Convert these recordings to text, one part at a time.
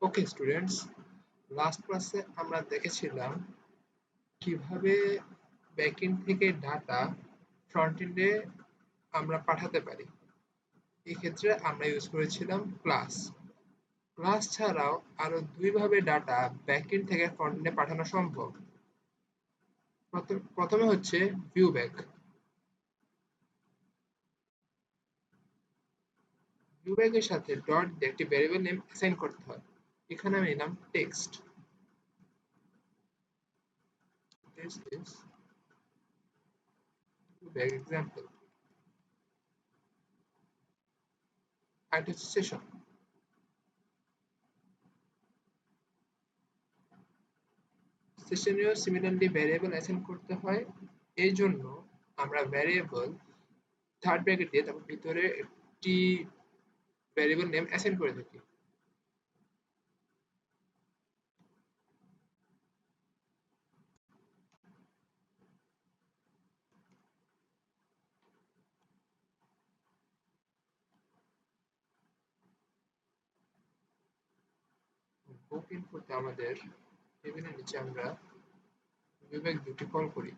Okay students, last ক্লাসে আমরা দেখেছিলাম কিভাবে ব্যাকএন্ড থেকে ডাটা ফ্রন্ট এন্ডে আমরা পাঠাতে পারি। এই ক্ষেত্রে আমরা ইউজ করেছিলাম ক্লাস। ক্লাস ছাড়াও আরো দুইভাবে ডাটা ব্যাকএন্ড থেকে ফ্রন্ট এন্ডে পাঠানো সম্ভব। প্রথমে হচ্ছে ভিউ ব্যাক। ভিউ ব্যাক এর সাথে ডট দিয়ে একটি ভ্যারিয়েবল নেম অ্যাসাইন করতে হয়। এখানে আমি নিলাম text. This is view bag example. আর এটা হচ্ছে সেশন। সেশনেও সিমিলারলি ভ্যারিয়েবল অ্যাসাইন করতে হয়। এই জন্য আমরা ভ্যারিয়েবল থার্ড ব্র্যাকেট দিয়ে তারপর ভিতরে একটি ভ্যারিয়েবল নেম অ্যাসাইন করে থাকি। বুক ইনফোতে আমাদের টেবিলের নিচে আমরা বিভাগ দুটি কল করি।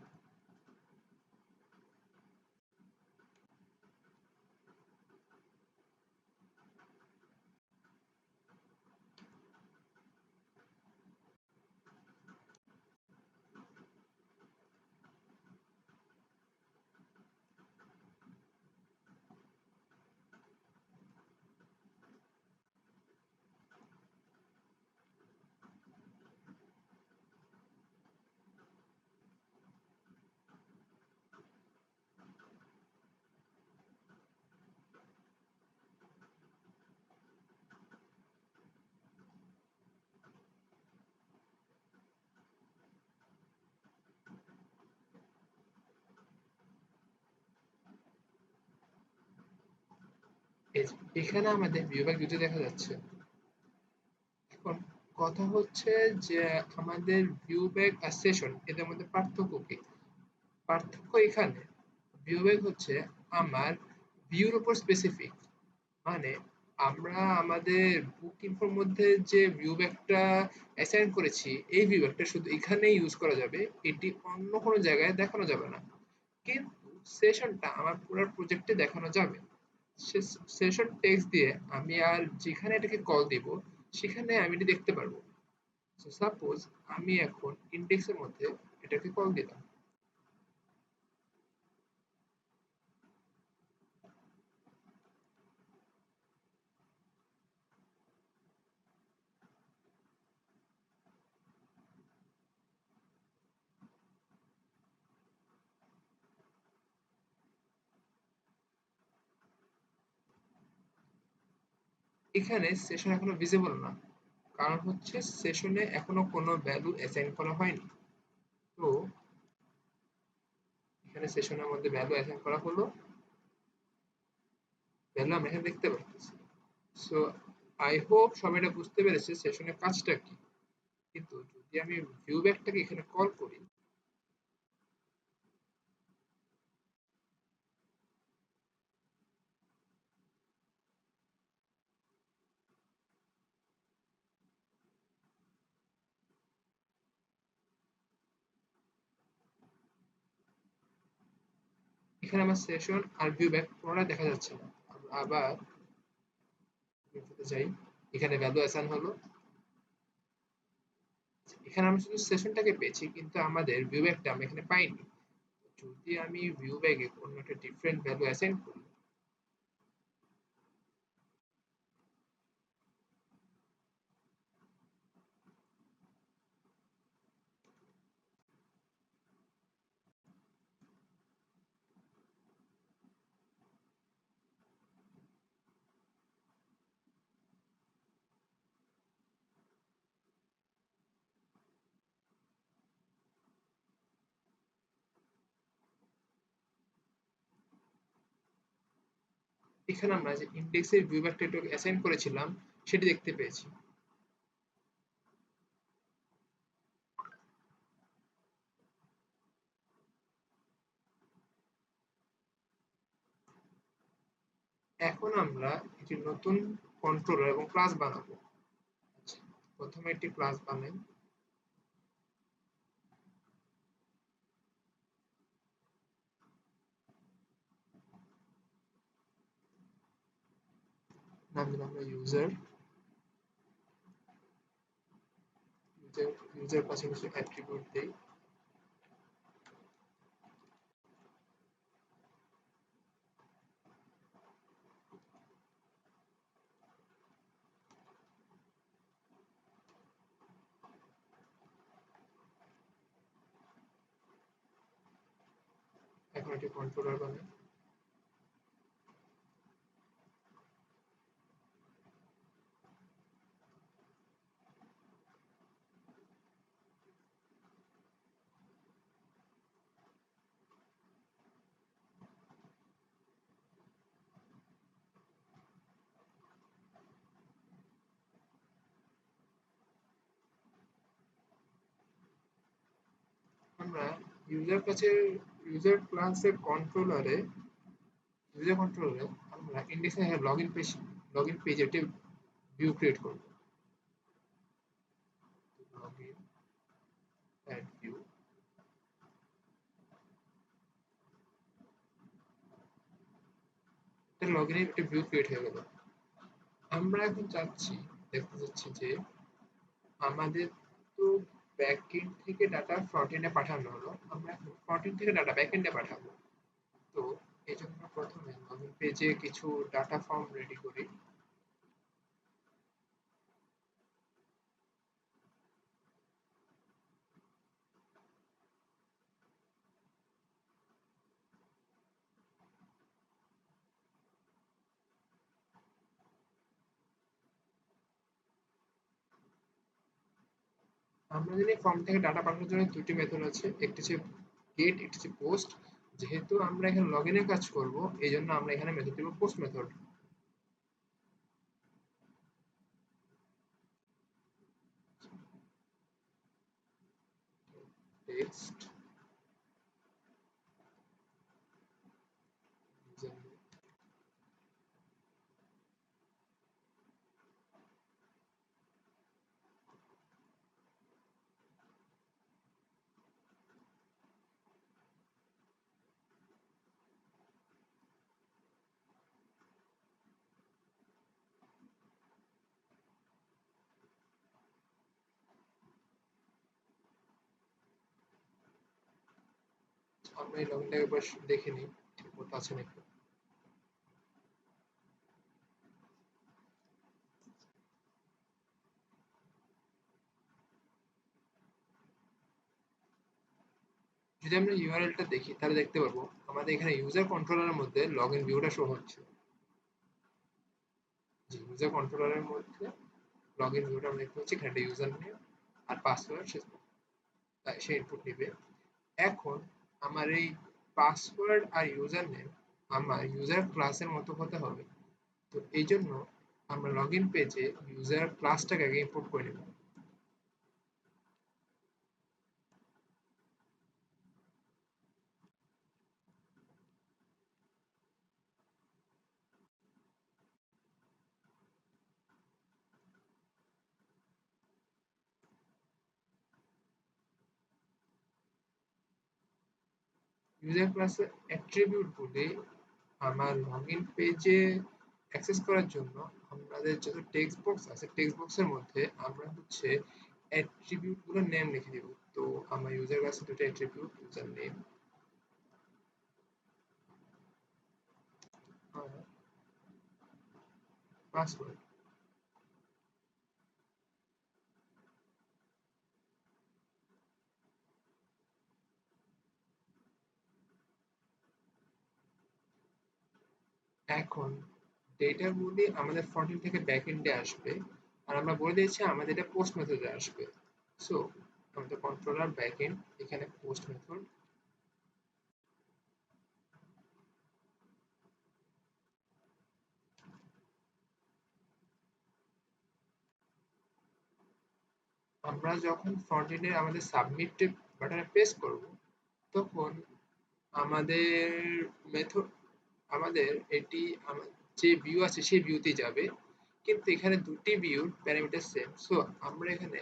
এখানে আমাদের বিভাগ দুটি দেখা যাচ্ছে। এখন কথা হচ্ছে যে আমাদের ভিউ ব্যাক আর সেশন এদের মধ্যে পার্থক্য কি? পার্থক্য এখানে ভিউ ব্যাক হচ্ছে আমার ভিউর উপর স্পেসিফিক। মানে আমরা আমাদের বুক ইনফোর মধ্যে যে ভিউ ব্যাকটা অ্যাসাইন করেছি, এই ভিউ ব্যাকটা শুধু এখানেই ইউজ করা যাবে। এটি অন্য কোনো জায়গায় দেখানো যাবে না। কিন্তু সেশনটা আমার পুরো প্রজেক্টে দেখানো যাবে। সেশন টেক্সট দিয়ে আমি আর যেখানে এটাকে কল দিব সেখানে আমি এটি দেখতে পারবো। সো সাপোজ আমি এখন ইনডেক্সের মধ্যে এটাকে কল দিলাম। এখানে সেশন এখনো ভিজিবল না, কারণ হচ্ছে সেশনে এখনো কোনো ভ্যালু অ্যাসাইন করা হয়নি। তো এখানে সেশনের মধ্যে ভ্যালু অ্যাসাইন করা হলো, ভ্যালু আমরা এখানে দেখতে পাচ্ছি। সো আই হোপ সবাই এটা বুঝতে পেরেছে সেশনের কাজটা কি। কিন্তু যদি আমি ভিউ ব্যাকটাকে এখানে কল করি, এখানে আমার সেশন আর ভিউ ব্যাক কোনোটা দেখা যাচ্ছে না। আমরা আবার যাই, এখানে ভ্যালু অ্যাসাইন হলো। এখানে আমরা শুধু সেশনটাকে পেয়েছি কিন্তু আমাদের ভিউ ব্যাকটা আমরা এখানে পাইনি। যদি আমি ভিউ ব্যাকে কোনো একটা ডিফারেন্ট ভ্যালু অ্যাসাইন করি, এখানে আমরা যে ইনডেক্সের ভিউ ব্যাকটা একটু অ্যাসাইন করেছিলাম সেটি দেখতে পেয়েছি। এখন আমরা একটি নতুন কন্ট্রোলার এবং ক্লাস বানাবো। প্রথমে একটি ক্লাস বানাই। নাম দিলাম আমরা ইউজার। ইউজার পাশে কিছু অ্যাট্রিবিউট দেই। এখন একটি কন্ট্রোলার বানাই। আমরা ইউজার ক্লাসের কন্ট্রোলারে আমরা ইন্ডেক্সে লগইন পেজ একটি ভিউ ক্রিয়েট করব। Login add view. লগইনে একটা ভিউ ক্রিয়েট হয়ে গেল। আমরা এখন দেখতে চাচ্ছি যে আমাদের তো ব্যাকএন্ড থেকে ডাটা ফ্রন্ট-এন্ডে পাঠানো হলো। আমরা এখন ফ্রন্ট-এন্ড থেকে ডাটা ব্যাকএন্ডে পাঠাবো। তো এজন্য প্রথমে লগইন পেজে কিছু ডাটা ফর্ম রেডি করি। আমরা জানি ফর্ম থেকে ডাটা পাঠানোর জন্য দুটি মেথড আছে, একটি হচ্ছে গেট, একটি হচ্ছে পোস্ট। যেহেতু আমরা এখানে লগইনের কাজ করব, এই জন্য আমরা এখানে মেথড দেব পোস্ট মেথড। টেক্সট আমরা এই লগইনটা একবার দেখে নিই ঠিক মতো আছে নাকি। যদি আমরা ইউআরএলটা দেখি তাহলে দেখতে পারবো আমাদের এখানে ইউজার কন্ট্রোলারের মধ্যে লগইন ভিউটা শো হচ্ছে। জি, ইউজার কন্ট্রোলারের মধ্যে লগইন ভিউটা আমরা দেখতে পাচ্ছি। এখানে একটা ইউজার নেম আর পাসওয়ার্ড সে ইনপুট নিবে। এখন আমার এই পাসওয়ার্ড আর ইউজার নেম আমার ইউজার ক্লাসের মতো হতে হবে। তো এই জন্য আমরা লগইন পেজে ইউজার ক্লাসটাকে আগে ইম্পোর্ট করে নেব। ইউজার ক্লাসের অ্যাট্রিবিউট গুলি আমার লগইন পেজে অ্যাক্সেস করার জন্য আমাদের যত টেক্সট বক্স আছে টেক্সট বক্সের মধ্যে আমরা হচ্ছে অ্যাট্রিবিউট গুলোর নেম লিখে দিব। তো আমার ইউজার ক্লাসে দুটো অ্যাট্রিবিউট, ইউজার নেম আর পাসওয়ার্ড। এখন ডেটা গুলি আমাদের ফ্রন্ট এন্ড থেকে ব্যাক এন্ডে আসবে আর আমরা বলে দিয়েছি আমাদের এটা পোস্ট মেথডে আসবে। সো আমাদের কন্ট্রোলার ব্যাক এন্ড, এখানে পোস্ট মেথড। আমরা যখন ফ্রন্ট এন্ডে আমাদের সাবমিট বাটনে প্রেস করব তখন আমাদের মেথড আমাদের এটি যে ভিউ আছে সেই ভিউতে যাবে কিন্তু এখানে দুটি ভিউর প্যারামিটার সেম, সো আমরা এখানে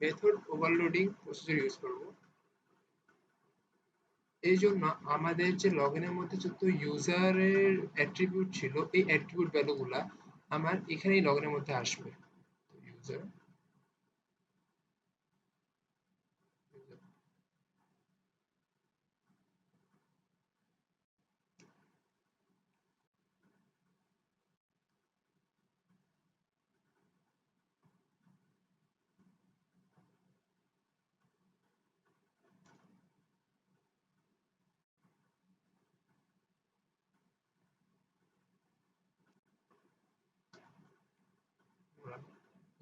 মেথড ওভারলোডিং প্রসিজার ইউজ করব। এই জন্য আমাদের যে লগইনের মধ্যে যত ইউজারের অ্যাট্রিবিউট ছিল এই অ্যাট্রিবিউট ভ্যালুগুলা আমার এখানেই লগইনের মধ্যে আসবে। ইউজার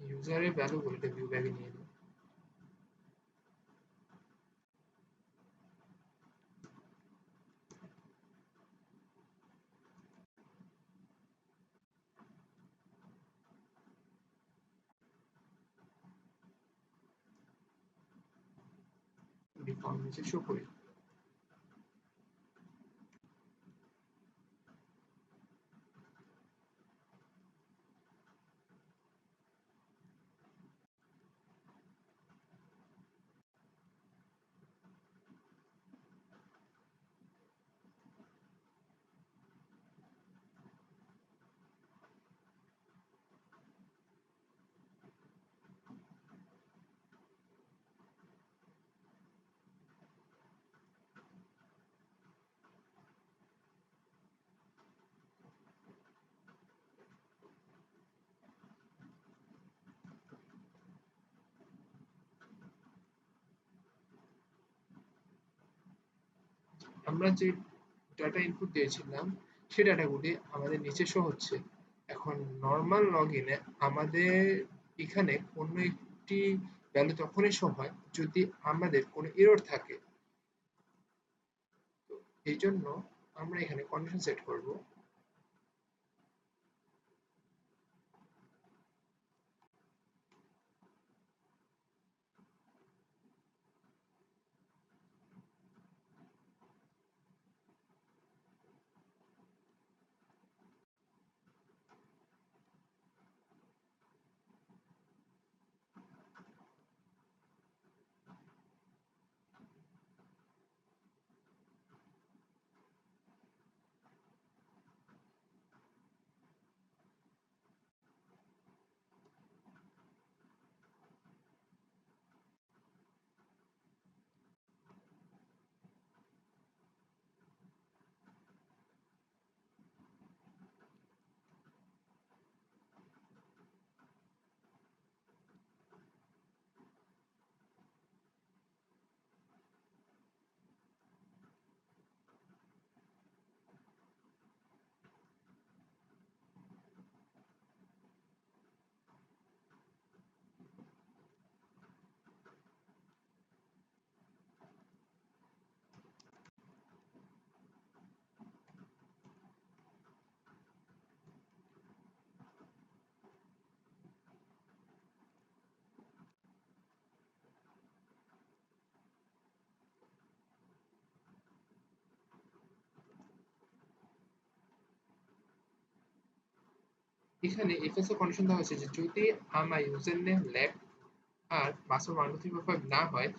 ইউজারের ভ্যালুগুলো ভিউ ব্যাগে নিয়ে নিই। ডিফল্ট নিচে শো করি। আমরা যে ডাটা ইনপুট দিয়েছিলাম সেই ডাটাগুলি আমাদের নিচে শো হচ্ছে। এখন নরমাল লগইনে আমাদের এখানে কোনো একটি ভ্যালু তখনই শো হয় যদি আমাদের কোনো এরর থাকে। তো এই জন্য আমরা এখানে কন্ডিশন সেট করব। এখানে এফএসও কন্ডিশন দেওয়া হয়েছে যে যদি আমার ইউজার নেম ল্যাক আর পাসওয়ার্ড 12345 না হয়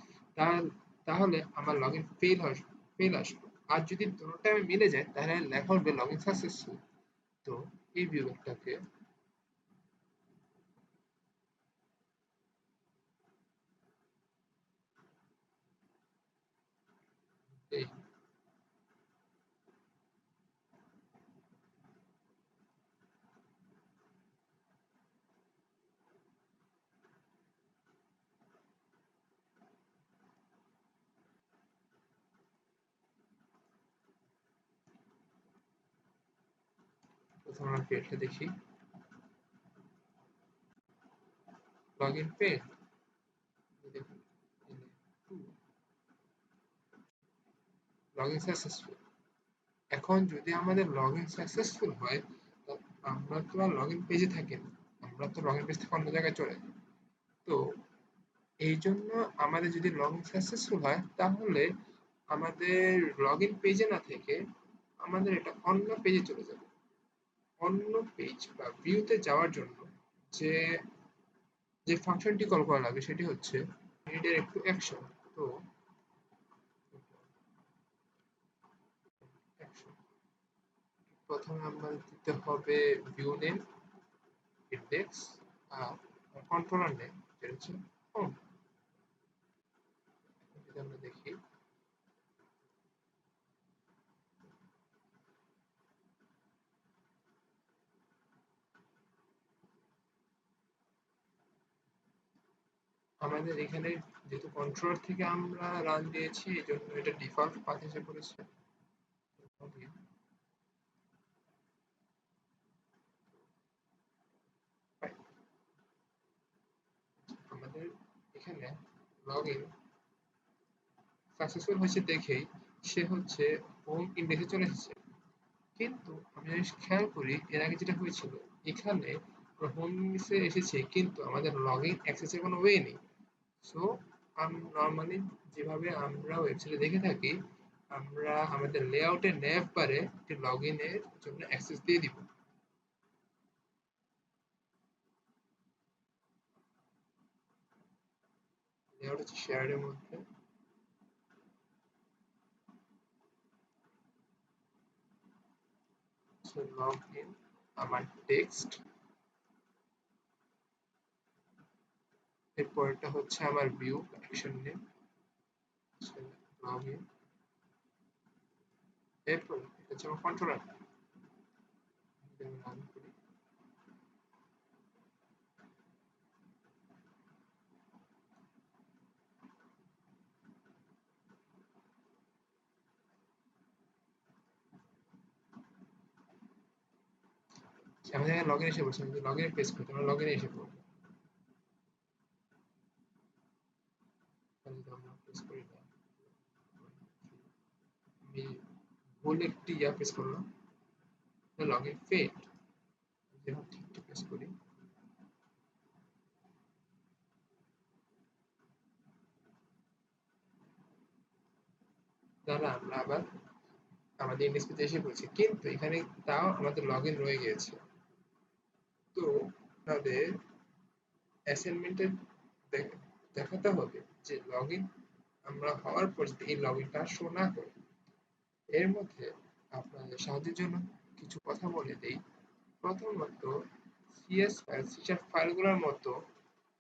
তাহলে আমার লগইন ফেল আসবে। আর যদি দুটোটা মিলে যায় তাহলে লেখা হবে লগইন সাকসেসফুল। তো এই বিভাগটাকে এই প্রথমে আমরা পেজটা দেখি। লগইন পেজ দেখুন, লগইন সাকসেসফুল। এখন যদি আমাদের লগইন সাকসেসফুল হয় তো আমরা তো আর লগইন পেজে থাকি না, আমরা তো লগইন পেজ থেকে অন্য জায়গায় চলে যাই। তো এই জন্য আমাদের যদি লগইন সাকসেসফুল হয় তাহলে আমাদের লগইন পেজে না থেকে আমাদের এটা অন্য পেজে চলে যাবে। অন্য পেজ বা ভিউতে যাওয়ার জন্য যে যে ফাংশনটি কল করা লাগে সেটি হচ্ছে রিডাইরেক্ট টু অ্যাকশন। তো action, প্রথমে আমাদের দিতে হবে ভিউ নেম, ইন্ডেক্স আর কন্ট্রোলার নেম, যেটা হচ্ছে হোম। যদি আমরা দেখি আমাদের এখানে যেহেতু কন্ট্রোলার থেকে আমরা রান দিয়েছি এই জন্য এটা ডিফল্ট পাথ এসে পড়েছে। আমাদের এখানে লগ ইন সাকসেসফুল হয়েছে দেখেই সে হচ্ছে হোম ইন্ডেক্সে চলে এসেছে। কিন্তু আমি যদি খেয়াল করি এর আগে যেটা হয়েছিল, এখানে হোম ইন্ডেক্সে এসেছে কিন্তু আমাদের লগ ইন অ্যাক্সেসের কোনো ওয়ে নেই। সো নর্মালি যেভাবে আমরা ওয়েবসাইটে দেখে থাকি, আমরা আমাদের লেআউটের ন্যাভ বারে একটি লগ ইনের জন্য অ্যাক্সেস দিয়ে দিব। লেআউট হচ্ছে শেয়ারের মধ্যে লগ ইন, আমার টেক্সট, এরপরটা হচ্ছে আমার view action name, log in, এরপর এটা হচ্ছে আমার কন্ট্রোলার। রান করি, আমাদের এখানে লগ ইন এসে বলছে, লগ ইন পেজ করতে আমরা লগ ইনে এসে পড়বো। তাহলে আমরা প্রেস করি না, আমি ভুল একটি প্রেস করলাম, লগ ইন ফেড, যখন ঠিকটা প্রেস করি তাহলে আমরা আবার আমাদের ইন্ডেক্স পেজে এসে পড়েছি, কিন্তু এখানে তাও আমাদের লগ ইন রয়ে গিয়েছে। তো তাদের অ্যাসাইনমেন্টে দেখাতে হবে যে লগ ইন আমরা হওয়ার পর যদি এই লগ ইনটা শো না করে। এর মধ্যে আপনাদের সাহায্যের জন্য কিছু কথা বলে দেই। প্রথমত সিএস ফাইল, সি শার্প ফাইলগুলোর মতো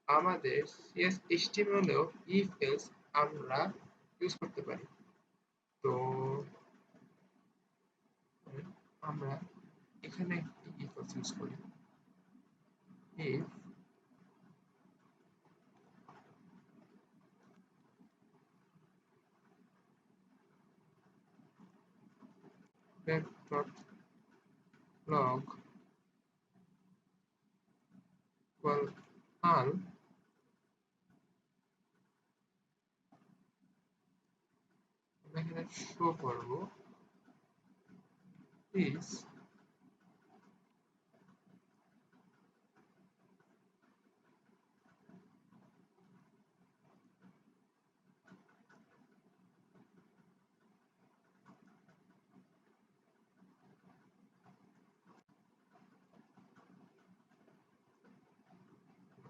আমাদের সিএস এইচটিএমএলেও ইফ এলস আমরা ইউজ করতে পারি। তো আমরা এখানে একটি ইফ এলস ইউজ করি। if back.log equal null, আমরা এখানে শো করব is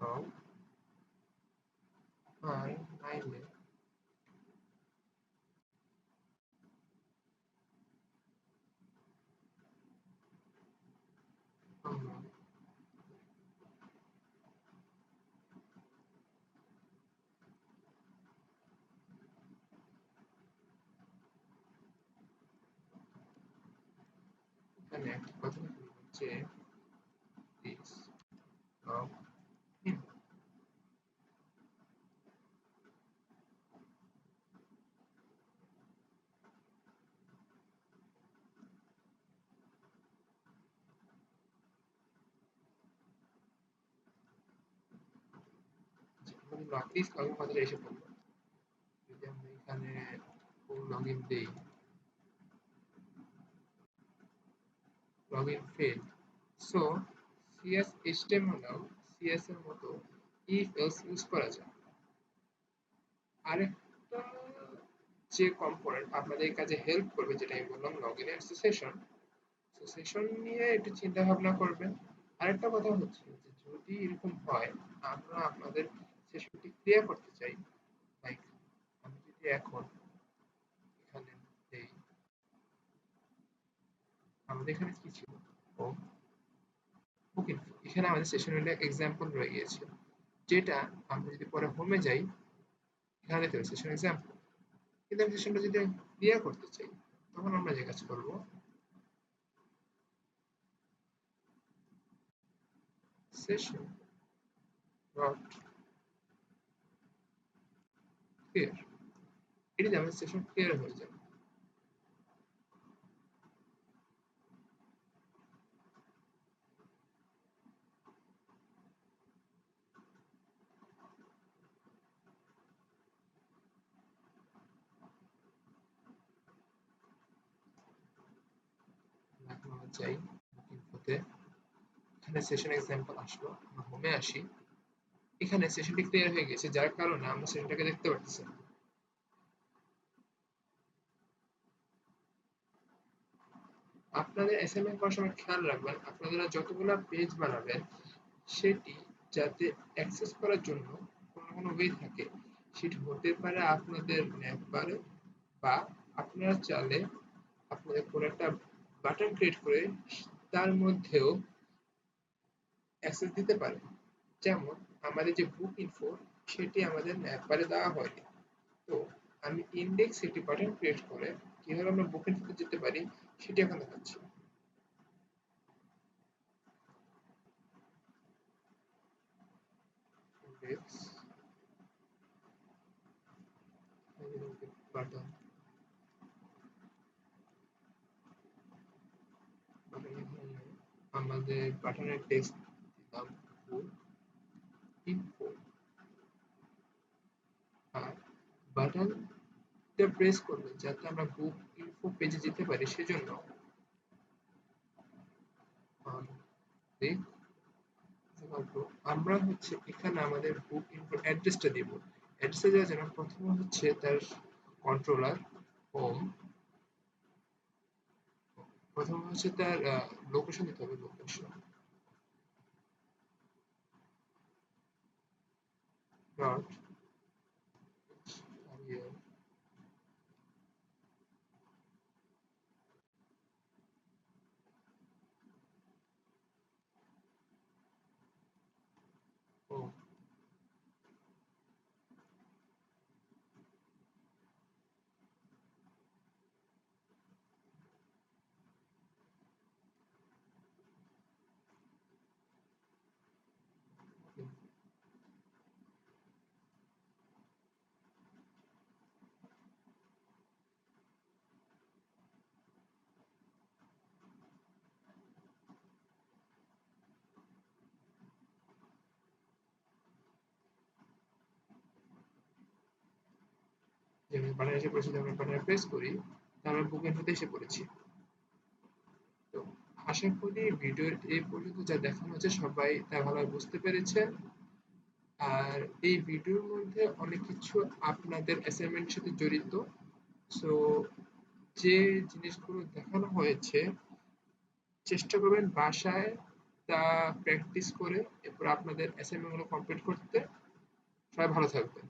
log by 9 আমরা এখানে একটা কথা বলব যে is log in, মানে লগ ইস লগ ইন কথাটা এসে পড়লো। যদি আমরা এখানে লগ ইন দেই, log in fail, so CS HTML CS এর মতো ইফ এলস ইউজ করা যায়। আরেকটা যে কম্পোনেন্ট আপনাদের কাজে হেল্প করবে, যেটা আমি বললাম লগ ইন এর সেশন, সেশন নিয়ে একটু চিন্তা ভাবনা করবেন। আরেকটা কথা হচ্ছে যে যদি এরকম হয় আমরা আপনাদের সেশনটি ক্লিয়ার করতে চাই, লাইক আমি যদি এখন এখানে দেই, আমাদের এখানে কি ছিল, ও ওকে, এখানে আমাদের সেশনের এক্সাম্পল রয়ে গিয়েছে, যেটা আমরা যদি পরে হোমে যাই এখানে দেখতে পাচ্ছি সেশন এক্সাম্পল। কিন্তু আমি সেশনটা যদি ক্লিয়ার করতে চাই তখন আমরা যে কাজ করব, সেশন ডট ক্লিয়ার, এটিতে আমাদের সেশন ক্লিয়ার হয়ে যাবে। এখন আমরা যাই ইনফোতে, এখানে সেশন এক্সাম্পল আসলো, আমরা হোমে আসি, এখানে সেশনটি ক্লিয়ার হয়ে গেছে যার কারণে আমরা সেশনটাকে দেখতে পাচ্ছি। আপনাদের অ্যাসাইনমেন্ট করার সময় খেয়াল রাখবেন আপনারা যতগুলো পেজ বানাবেন সেটি যাতে অ্যাক্সেস করার জন্য কোনো ওয়ে থাকে, সেটি হতে পারে আপনাদের নেটবারে, বা আপনারা চাইলে আপনাদের কোনো একটা বাটন ক্রিয়েট করে তার মধ্যেও অ্যাক্সেস দিতে পারেন। যেমন আমাদের যে বুক ইনফো সেটি আমাদের নেটবারে দেওয়া হয়নি, তো আমি ইনডেক্স একটি বাটন ক্রিয়েট করে কিভাবে আমরা বুক ইনফোতে যেতে পারি সেটি এখন দেখাচ্ছি। ইনডেক্স বাটন, আমাদের বাটনের টেক্সট দিলাম বুক ইনফো, আর বাটনটা প্রেস করবেন যাতে আমরা বুক ইনফো পেজে যেতে পারি, সেজন্য আমরা হচ্ছে এখানে আমাদের বুক ইনফো অ্যাড্রেসটা দিব। অ্যাড্রেসে দেওয়ার জন্য প্রথমে হচ্ছে তার কন্ট্রোলার হোম, প্রথমে হচ্ছে তার লোকেশন দিতে হবে, লোকেশন ডট হোম, যেমন বাটনে এসে পড়েছি, আমরা বাটনে প্রেস করি তারপর বুক ইনফোতে এসে পড়েছি। তো আশা করি ভিডিওর এই পর্যন্ত যা দেখানো হচ্ছে সবাই তা ভালোভাবে বুঝতে পেরেছেন। আর এই ভিডিওর মধ্যে অনেক কিছু আপনাদের অ্যাসাইনমেন্টের সাথে জড়িত, সো যে জিনিসগুলো দেখানো হয়েছে চেষ্টা করবেন বাসায় তা প্র্যাকটিস করে এরপর আপনাদের অ্যাসাইনমেন্টগুলো কমপ্লিট করতে। সবাই ভালো থাকবেন।